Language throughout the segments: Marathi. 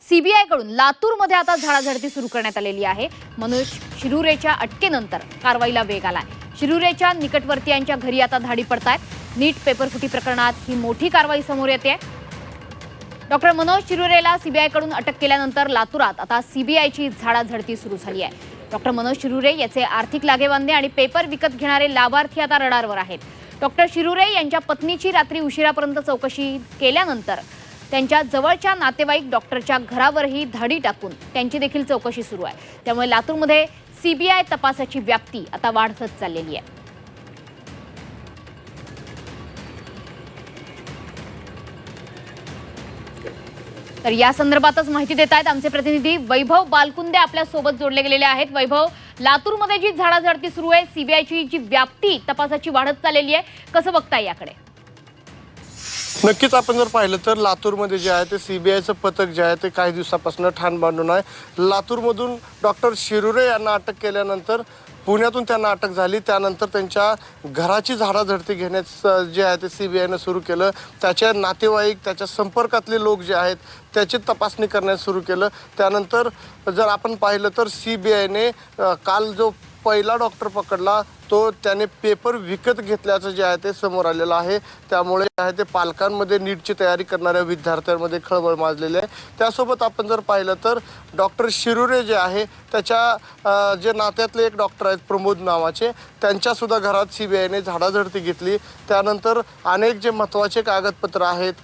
सीबीआय कडून लातूरमध्ये आता झाडाझडती सुरू करण्यात आलेली आहे। मनोज शिरुरेच्या अटकेनंतर कारवाईला वेग आलाय। शिरुरेच्या निकटवर्तीयांच्या घरी आता धाडी पडतायत। नीट पेपरफुटी प्रकरणात ही मोठी कारवाई समोर येते। डॉक्टर मनोज शिरुरेला सीबीआय कडून अटक केल्यानंतर लातूरात आता सीबीआयची झाडाझडती सुरू झाली आहे। डॉक्टर मनोज शिरुरे याचे आर्थिक लागेबांधे आणि पेपर विकत घेणारे लाभार्थी आता रडारवर आहेत। डॉक्टर शिरुरे यांच्या पत्नीची रात्री उशिरापर्यंत चौकशी केल्यानंतर त्यांच्या जवळच्या नातेवाईक डॉक्टरच्या घरावरही धाडी टाकून त्यांची देखील चौकशी सुरू आहे। त्यामुळे लातूरमध्ये सीबीआय तपासाची व्याप्ती आता वाढत चाललेली आहे। तर या संदर्भातच माहिती देत आहेत आमचे प्रतिनिधी वैभव बालकुंदे आपल्या सोबत जोडले गेलेले आहेत। वैभव, लातूरमध्ये जी झाडाझडती सुरू आहे, सीबीआयची जी व्याप्ती तपासाची वाढत चाललेली आहे, कसं बघताय याकडे? नक्कीच आपण जर पाहिलं तर लातूरमध्ये जे आहे ते सीबीआयचं पथक जे आहे ते काही दिवसापासून ठाण बांधून आहे। लातूरमधून डॉक्टर शिरुरे यांना अटक केल्यानंतर पुण्यातून त्यांना अटक झाली। त्यानंतर त्यांच्या घराची झाडाझडती घेण्यास जे आहे ते सीबीआयनं सुरू केलं। त्याच्या नातेवाईक, त्याच्या संपर्कातले लोक जे आहेत त्याची तपासणी करण्यास सुरू केलं। त्यानंतर जर आपण पाहिलं तर सीबीआयने काल जो पहिला डॉक्टर पकडला तो त्याने पेपर विकत घेतल्याचं जे आहे ते समोर आलेलं आहे। त्यामुळे आहे ते पालकांमध्ये नीटची तयारी करणाऱ्या विद्यार्थ्यांमध्ये खळबळ माजलेली आहे। त्यासोबत आपण जर पाहिलं तर डॉक्टर शिरुरे जे आहे त्याच्या जे नात्यातले एक डॉक्टर आहेत प्रमोद नावाचे, त्यांच्यासुद्धा घरात सीबीआयने झाडाझडती घेतली। त्यानंतर अनेक जे महत्त्वाचे कागदपत्र आहेत,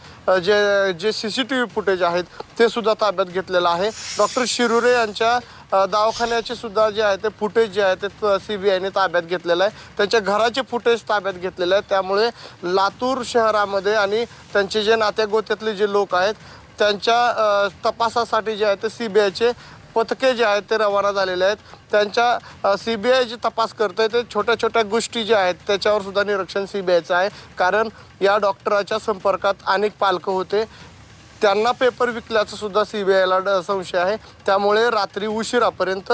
जे CCTV फुटेज आहेत ते सुद्धा ताब्यात घेतलेलं आहे। डॉक्टर शिरुरे यांच्या दवाखान्याचे सुद्धा जे आहे ते फुटेज जे आहे ते सीबीआयने ताब्यात घेतलेलं आहे। त्यांच्या घराचे फुटेज ताब्यात घेतलेले आहे। त्यामुळे लातूर शहरामध्ये आणि त्यांचे जे नात्यागोत्यातले जे लोक आहेत त्यांच्या तपासासाठी जे आहे ते सीबीआयचे पथके जे आहेत ते रवाना झालेले आहेत। त्यांच्या सीबीआय जे तपास करते ते छोट्या छोट्या गोष्टी ज्या आहेत त्याच्यावर सुद्धा निरीक्षण सीबीआयचं आहे। कारण या डॉक्टराच्या संपर्कात अनेक पालकं होते, त्यांना पेपर विकल्याचा सुद्धा सीबीआयला संशय आहे। त्यामुळे रात्री उशिरापर्यंत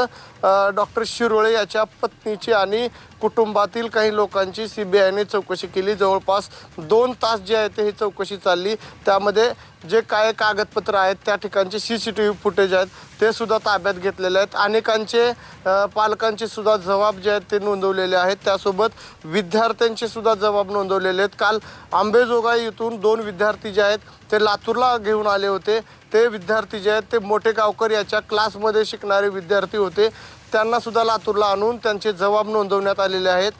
डॉक्टर शिरोळे याच्या पत्नीची आणि कुटुंबातील काही लोकांची सीबीआयने चौकशी केली। जवळपास 2 तास जे आहे ते ही चौकशी चालली। त्यामध्ये जे काय कागदपत्र आहेत त्या ठिकाणचे CCTV फुटेज आहेत ते सुद्धा ताब्यात घेतलेले आहेत। अनेकांचे पालकांचे सुद्धा जबाब जे आहेत ते नोंदवलेले आहेत। त्यासोबत विद्यार्थ्यांचे सुद्धा जबाब नोंदवलेले आहेत। काल अंबेजोगाई इथून 2 विद्यार्थी जे आहेत ते लातूरला घेऊन आले होते। ते विद्यार्थी जे आहेत ते मोठे गावकर याच्या क्लासमध्ये शिकणारे विद्यार्थी होते। त्यांना सुद्धा लातूरला आणून त्यांचे जबाब नोंदवण्यात आलेले आहेत।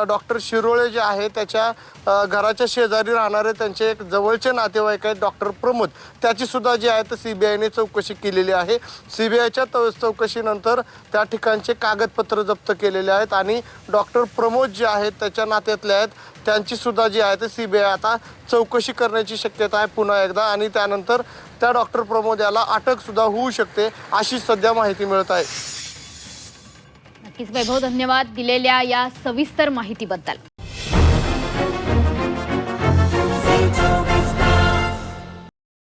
डॉक्टर शिरोळे जे आहे त्याच्या घराच्या शेजारी राहणारे त्यांचे एक जवळचे नातेवाईक आहेत डॉक्टर प्रमोद, त्याची सुद्धा जी आहे तर सीबीआयने चौकशी केलेली आहे। सीबीआयच्या चौकशीनंतर त्या ठिकाणचे कागदपत्र जप्त केलेले आहेत आणि डॉक्टर प्रमोद जे आहेत त्याच्या नात्यातले आहेत त्यांची सुद्धा जी आहे ते सीबीआय आता चौकशी करण्याची शक्यता आहे पुन्हा एकदा, आणि त्यानंतर त्या डॉक्टर प्रमोद याला अटक सुद्धा होऊ शकते अशी सध्या माहिती मिळत आहे। नक्कीच वैभव, धन्यवाद दिलेल्या या सविस्तर माहितीबद्दल।